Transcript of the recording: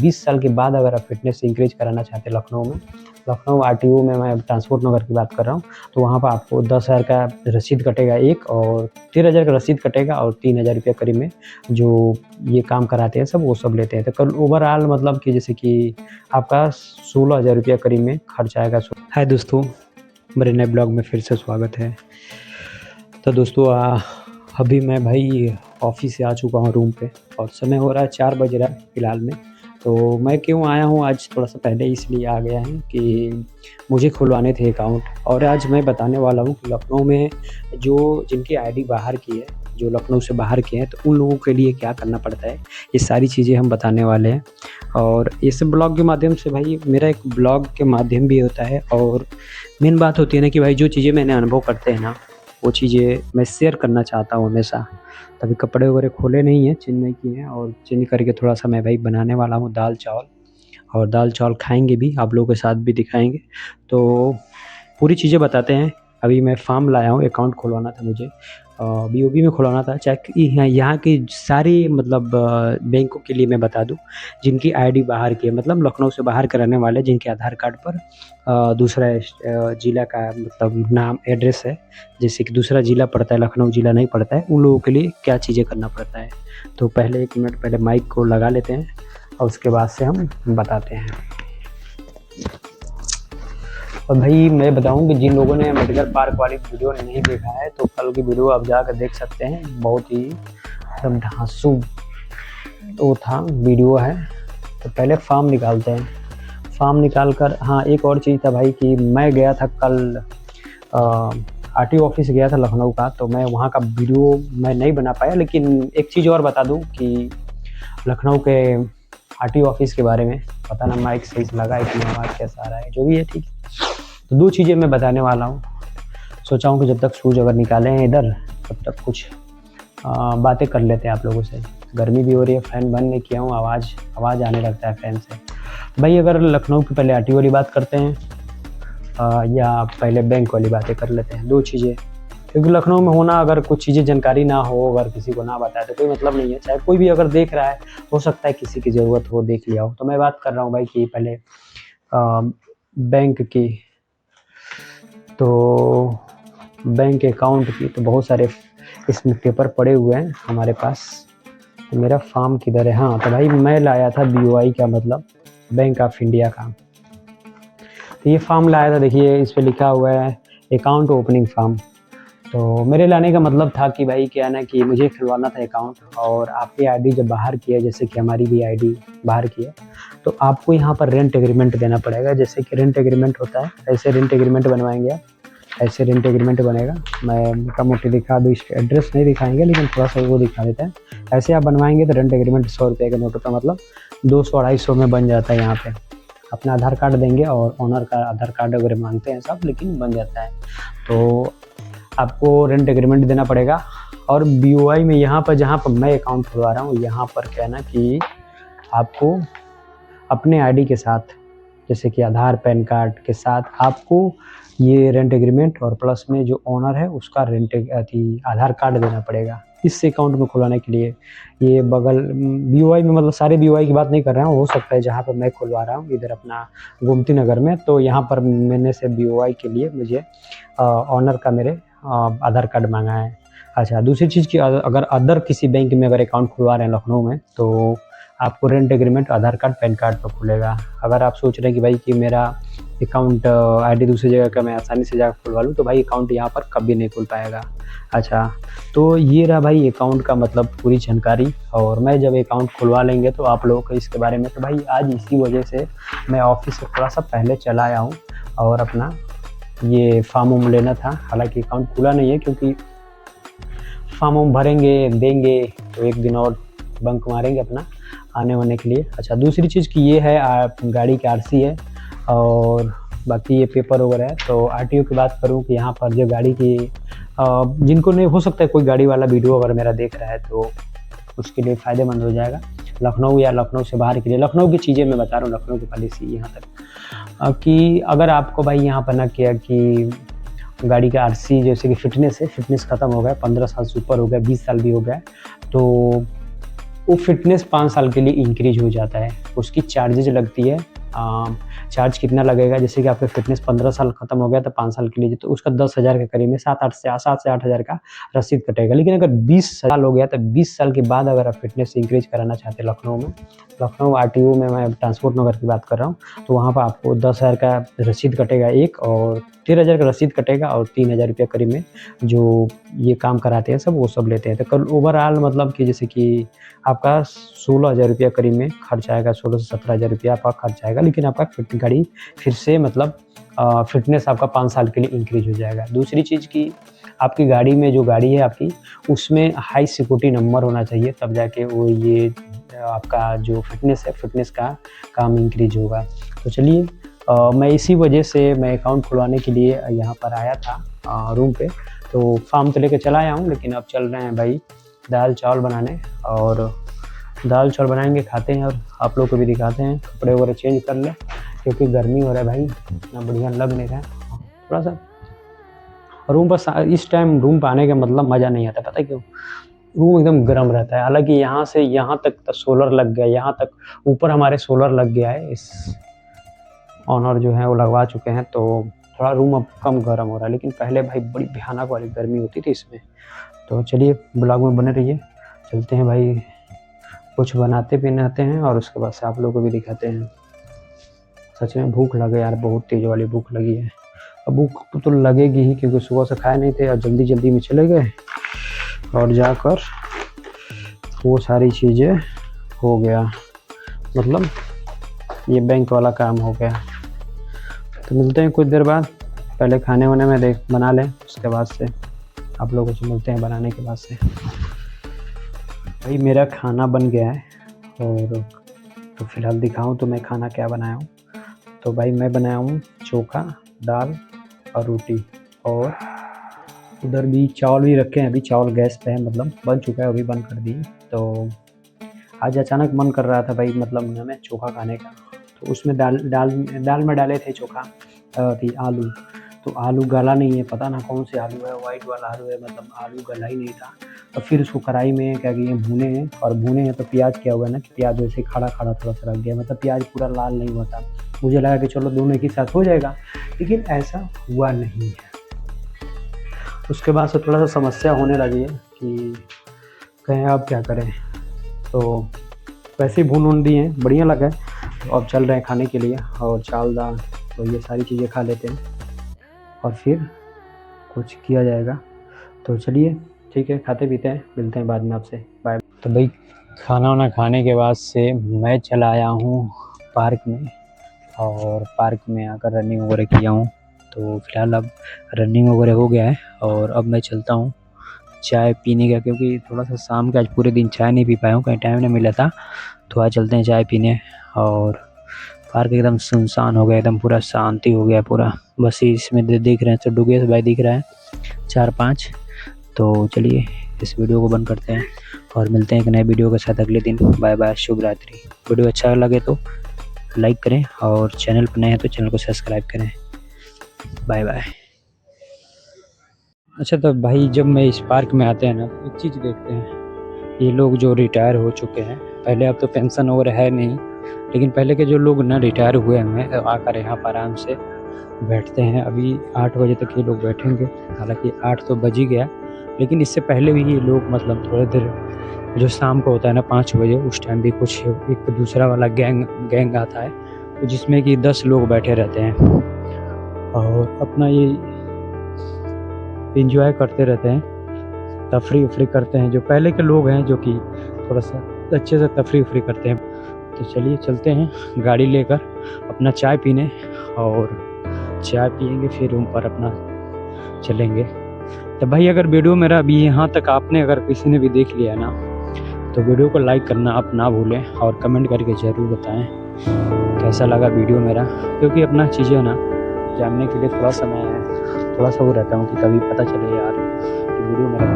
20 साल के बाद अगर आप फिटनेस इंक्रीज कराना चाहते हैं लखनऊ में, लखनऊ आरटीओ में, मैं ट्रांसपोर्ट नगर की बात कर रहा हूँ, तो वहाँ पर आपको 10,000 का रसीद कटेगा एक, और 13,000 का रसीद कटेगा, और 3,000 रुपया करीब में जो ये काम कराते हैं सब वो सब लेते हैं। तो कल ओवरऑल मतलब कि जैसे कि आपका 16,000 रुपया करीब में खर्च आएगा। हाय दोस्तों, मेरे नए ब्लॉग में फिर से स्वागत है। तो दोस्तों अभी मैं भाई ऑफिस से आ चुका हूँ रूम पे, और समय हो रहा है 4 बज रहा है फ़िलहाल में। तो मैं क्यों आया हूँ आज थोड़ा सा पहले इसलिए आ गया है कि मुझे खुलवाने थे अकाउंट, और आज मैं बताने वाला हूँ कि लखनऊ में जो जिनकी आईडी बाहर की है, जो लखनऊ से बाहर के हैं, तो उन लोगों के लिए क्या करना पड़ता है, ये सारी चीज़ें हम बताने वाले हैं। और इस ब्लॉग के माध्यम से भाई मेरा एक ब्लॉग के माध्यम भी होता है, और मेन बात होती है ना कि भाई जो चीज़ें मैंने अनुभव करते हैं ना, वो चीज़ें मैं शेयर करना चाहता हूँ हमेशा। तभी कपड़े वगैरह खोले नहीं हैं, चेंज नहीं किए हैं, और चेंज करके थोड़ा सा मैं भाई बनाने वाला हूँ दाल चावल, और दाल चावल खाएंगे भी, आप लोगों के साथ भी दिखाएंगे। तो पूरी चीज़ें बताते हैं। अभी मैं फॉर्म लाया हूँ, अकाउंट खुलवाना था मुझे, बीओबी में खुलवाना था। चाहे यहाँ की सारी मतलब बैंकों के लिए मैं बता दूँ, जिनकी आईडी बाहर की है, मतलब लखनऊ से बाहर के रहने वाले, जिनके आधार कार्ड पर दूसरा ज़िला का मतलब नाम एड्रेस है, जैसे कि दूसरा ज़िला पड़ता है, लखनऊ ज़िला नहीं पड़ता है, उन लोगों के लिए क्या चीज़ें करना पड़ता है। तो पहले 1 मिनट पहले माइक को लगा लेते हैं, और उसके बाद से हम बताते हैं। और भाई मैं बताऊं कि जिन लोगों ने मेडिकल पार्क वाली वीडियो नहीं देखा है, तो कल की वीडियो आप जाकर देख सकते हैं। बहुत ही एकदम धांसू तो था वीडियो है। तो पहले फॉर्म निकालते हैं। फॉर्म निकाल कर, हाँ एक और चीज़ था भाई कि मैं गया था कल आरटीओ ऑफिस गया था लखनऊ का, तो मैं वहाँ का वीडियो मैं नहीं बना पाया। लेकिन एक चीज़ और बता दूँ कि लखनऊ के आरटीओ ऑफिस के बारे में, पता ना माइक सही से लगा है कि आवाज़ कैसा आ रहा है, जो भी है ठीक। तो 2 चीज़ें मैं बताने वाला हूँ। सोचा हूँ कि जब तक शूज़ अगर निकाले हैं इधर, तब तक कुछ बातें कर लेते हैं आप लोगों से। गर्मी भी हो रही है, फ़ैन बंद नहीं किया हूँ, आवाज़ आने लगता है फ़ैन से। भाई अगर लखनऊ की पहले आरटीओ वाली बात करते हैं, या पहले बैंक वाली बातें कर लेते हैं, 2 चीज़ें। क्योंकि लखनऊ में होना, अगर कुछ चीज़ें जानकारी ना हो, अगर किसी को ना बताए तो कोई मतलब नहीं है। चाहे कोई भी अगर देख रहा है, हो सकता है किसी की ज़रूरत हो, देख लिया हो। तो मैं बात कर रहा हूँ भाई कि पहले बैंक की, तो बैंक अकाउंट की। तो बहुत सारे इसमें पेपर पड़े हुए हैं हमारे पास। तो मेरा फॉर्म किधर है? हाँ, तो भाई मैं लाया था बीओआई का, मतलब बैंक ऑफ इंडिया का। तो ये फॉर्म लाया था, देखिए इस पे लिखा हुआ है अकाउंट ओपनिंग फॉर्म। तो मेरे लाने का मतलब था कि भाई क्या ना कि मुझे खुलवाना था अकाउंट, और आपकी आईडी जब बाहर की है, जैसे कि हमारी भी आईडी बाहर की है, तो आपको यहाँ पर रेंट एग्रीमेंट देना पड़ेगा। जैसे कि रेंट एग्रीमेंट होता है, ऐसे रेंट एग्रीमेंट बनवाएंगे आप, ऐसे रेंट एग्रीमेंट बनेगा। मैं मोटा मोटी दिखा दूँ, एड्रेस नहीं दिखाएंगे लेकिन थोड़ा सा वो दिखा देते हैं। ऐसे आप बनवाएंगे तो रेंट एग्रीमेंट 100 रुपये के नोट पर, मतलब 200-250 में बन जाता है। यहाँ पे अपना आधार कार्ड देंगे, और ओनर का आधार कार्ड वगैरह मांगते हैं सब, लेकिन बन जाता है। तो आपको रेंट एग्रीमेंट देना पड़ेगा। और बीओआई में यहाँ पर, जहाँ पर मैं अकाउंट खुलवा रहा हूँ, यहाँ पर क्या है ना कि आपको अपने आईडी के साथ, जैसे कि आधार पैन कार्ड के साथ, आपको ये रेंट एग्रीमेंट, और प्लस में जो ओनर है उसका आधार कार्ड देना पड़ेगा इस अकाउंट में खुलवाने के लिए। ये बगल बीओआई में, मतलब सारे बीओआई की बात नहीं कर रहा हूँ, हो सकता है जहाँ पर मैं खुलवा रहा हूँ इधर अपना गोमती नगर में, तो यहाँ पर मैंने से बीओआई के लिए मुझे ओनर का मेरे आधार कार्ड मांगा है। अच्छा, दूसरी चीज़ की, अगर अदर किसी बैंक में अगर अकाउंट खुलवा रहे हैं लखनऊ में, तो आपको रेंट एग्रीमेंट आधार कार्ड पैन कार्ड पर खुलेगा। अगर आप सोच रहे हैं कि भाई कि मेरा अकाउंट आईडी दूसरी जगह का मैं आसानी से जाकर खुलवा लूँ, तो भाई अकाउंट यहाँ पर कभी नहीं खुल पाएगा। अच्छा, तो ये रहा भाई अकाउंट का मतलब पूरी जानकारी। और मैं जब अकाउंट खुलवा लेंगे तो आप लोगों को इसके बारे में, तो भाई आज इसी वजह से मैं ऑफिस से थोड़ा सा पहले चला आया हूँ, और अपना ये फॉर्म लेना था। हालांकि अकाउंट खुला नहीं है, क्योंकि फॉर्म भरेंगे देंगे तो 1 दिन और बंक मारेंगे अपना आने वाने के लिए। अच्छा, दूसरी चीज़ की ये है, गाड़ी की आरसी है, और बाकी ये पेपर वगैरह है। तो आरटीओ की बात करूँ कि यहाँ पर जो गाड़ी की, जिनको नहीं, हो सकता है कोई गाड़ी वाला वीडियो अगर मेरा देख रहा है तो उसके लिए फ़ायदेमंद हो जाएगा। लखनऊ या लखनऊ से बाहर के लिए, लखनऊ की चीज़ें मैं बता रहा हूँ, लखनऊ की पॉलिसी यहाँ तक कि अगर आपको भाई यहाँ पर ना किया कि गाड़ी का आरसी, जैसे कि फिटनेस है, फिटनेस ख़त्म हो गया, 15 साल से ऊपर हो गया, 20 साल भी हो गया, तो वो फिटनेस 5 साल के लिए इंक्रीज हो जाता है। उसकी चार्जेज लगती है, चार्ज कितना लगेगा, जैसे कि आपका फिटनेस 15 साल खत्म हो गया तो 5 साल के लिए तो उसका 10,000 के करीब में 7 से 8 हज़ार का रसीद कटेगा। लेकिन अगर 20 साल हो गया तो 20 साल के बाद अगर आप फिटनेस इंक्रीज कराना चाहते हैं लखनऊ RTO में, मैं ट्रांसपोर्ट नगर की बात कर रहा हूँ, तो वहाँ पर आपको 10,000 का रसीद कटेगा एक, और 13,000 का रसीद कटेगा, और 3,000 रुपये करीब में जो ये काम कराते हैं सब वो सब लेते हैं। तो कल ओवरऑल मतलब कि जैसे कि आपका 16,000 रुपया करीब में खर्च आएगा, 16 से 17,000 रुपया आपका खर्च आएगा। लेकिन आपका गाड़ी फिर से मतलब फिटनेस आपका 5 साल के लिए इंक्रीज हो जाएगा। दूसरी चीज़ कि आपकी गाड़ी में, जो गाड़ी है आपकी, उसमें हाई सिक्योरिटी नंबर होना चाहिए, तब जाके वो ये आपका जो फिटनेस है, फिटनेस का काम इंक्रीज होगा। तो चलिए, मैं इसी वजह से मैं अकाउंट खुलवाने के लिए यहाँ पर आया था रूम पे। तो फॉर्म तो लेकर चला आया हूँ, लेकिन अब चल रहे हैं भाई दाल चावल बनाने, और दाल चावल बनाएंगे, खाते हैं और आप लोग को भी दिखाते हैं। कपड़े वगैरह चेंज कर लें क्योंकि गर्मी हो रहा है भाई, इतना बढ़िया लग नहीं रहा है। थोड़ा सा रूम पर इस टाइम रूम पर आने का मतलब मज़ा नहीं आता, पता है क्यों? रूम एकदम गर्म रहता है। हालांकि यहाँ से यहाँ तक तो सोलर लग गया, यहाँ तक ऊपर हमारे सोलर लग गया है, इस ऑनर जो है वो लगवा चुके हैं, तो थोड़ा रूम अब कम गर्म हो रहा है। लेकिन पहले भाई बड़ी भयानक वाली गर्मी होती थी इसमें। तो चलिए ब्लॉग में बने रहिए, चलते हैं भाई, कुछ बनाते पीनाते हैं और उसके बाद से आप लोगों को भी दिखाते हैं। सच में भूख लगे यार, बहुत तेज़ वाली भूख लगी है। अब भूख तो लगेगी ही क्योंकि सुबह से खाए नहीं थे और जल्दी जल्दी में चले गए, और जाकर वो सारी चीज़ें हो गया, मतलब ये बैंक वाला काम हो गया। तो मिलते हैं कुछ देर बाद, पहले खाने वाने में बना लें, उसके बाद से आप लोगों से मिलते हैं बनाने के बाद से। भाई मेरा खाना बन गया है, और तो फिलहाल दिखाऊं तो मैं खाना क्या बनाया हूँ। तो भाई मैं बनाया हूँ चोखा, दाल और रोटी, और उधर भी चावल भी रखे हैं। अभी चावल गैस पे है, मतलब बन चुका है, अभी बंद कर दिए। तो आज अचानक मन कर रहा था भाई, मतलब हमें चोखा खाने का, तो उसमें दाल में डाले थे चोखा थी आलू। तो आलू गला नहीं है, पता ना कौन से आलू है, वाइट वाला आलू है, मतलब आलू गला ही नहीं था। और फिर उसको कढ़ाई में क्या किए, भुने हैं, और भुने हैं तो प्याज क्या हुआ ना कि प्याज वैसे खड़ा खड़ा थोड़ा सा रख गया, मतलब प्याज पूरा लाल नहीं हुआ था। मुझे लगा कि चलो दोनों एक ही साथ हो जाएगा, लेकिन ऐसा हुआ नहीं है। उसके बाद से थोड़ा सा समस्या होने लगी है कि कहें अब क्या करें। तो वैसे ही भून दिए हैं, बढ़िया लगा है। तो अब चल रहे हैं खाने के लिए, और चावल दाल तो ये सारी चीज़ें खा लेते हैं और फिर कुछ किया जाएगा। तो चलिए ठीक है, खाते पीते हैं, मिलते हैं बाद में आपसे, बाय। तो भाई खाना वाना खाने के बाद से मैं चला आया हूँ पार्क में, और पार्क में आकर रनिंग वगैरह किया हूँ। तो फिलहाल अब रनिंग वगैरह हो गया है, और अब मैं चलता हूँ चाय पीने का, क्योंकि थोड़ा सा शाम का आज पूरे दिन चाय नहीं पी पाया हूँ, कहीं टाइम नहीं मिला था। तो आज चलते हैं चाय पीने, और पार्क एकदम सुनसान हो गया, एकदम पूरा शांति हो गया पूरा। बस इसमें देख रहे हैं तो डुगेश भाई दिख रहा है 4-5। तो चलिए इस वीडियो को बंद करते हैं और मिलते हैं एक नए वीडियो के साथ अगले दिन। बाय बाय, शुभ रात्रि। वीडियो अच्छा लगे तो लाइक करें, और चैनल पर नए हैं तो चैनल को सब्सक्राइब करें। Bye bye. अच्छा, तो भाई जब मैं इस पार्क में आते हैं ना, एक चीज़ देखते हैं, ये लोग जो रिटायर हो चुके हैं, पहले अब तो पेंशन वगैरह है नहीं, लेकिन पहले के जो लोग ना रिटायर हुए हैं आकर यहाँ पर आराम से बैठते हैं। अभी 8 बजे तक ये लोग बैठेंगे, हालांकि 8 तो बज ही गया, लेकिन इससे पहले भी ये लोग मतलब थोड़ी देर, जो शाम को होता है ना 5 बजे, उस टाइम भी कुछ एक दूसरा वाला गैंग आता है, तो जिसमें कि 10 लोग बैठे रहते हैं और अपना ये इंजॉय करते रहते हैं, तफरी करते हैं। जो पहले के लोग हैं जो कि थोड़ा सा अच्छे से तफरी करते हैं। तो चलिए चलते हैं गाड़ी लेकर अपना चाय पीने, और चाय पियेंगे फिर रूम पर अपना चलेंगे। तो भाई अगर वीडियो मेरा अभी यहाँ तक आपने अगर किसी ने भी देख लिया ना, तो वीडियो को लाइक करना आप ना भूलें, और कमेंट करके ज़रूर बताएं कैसा लगा वीडियो मेरा, क्योंकि अपना चीज़ें ना जानने के लिए थोड़ा सा मैं थोड़ा सा वो रहता हूँ कि कभी पता चले यार कि वीडियो मेरा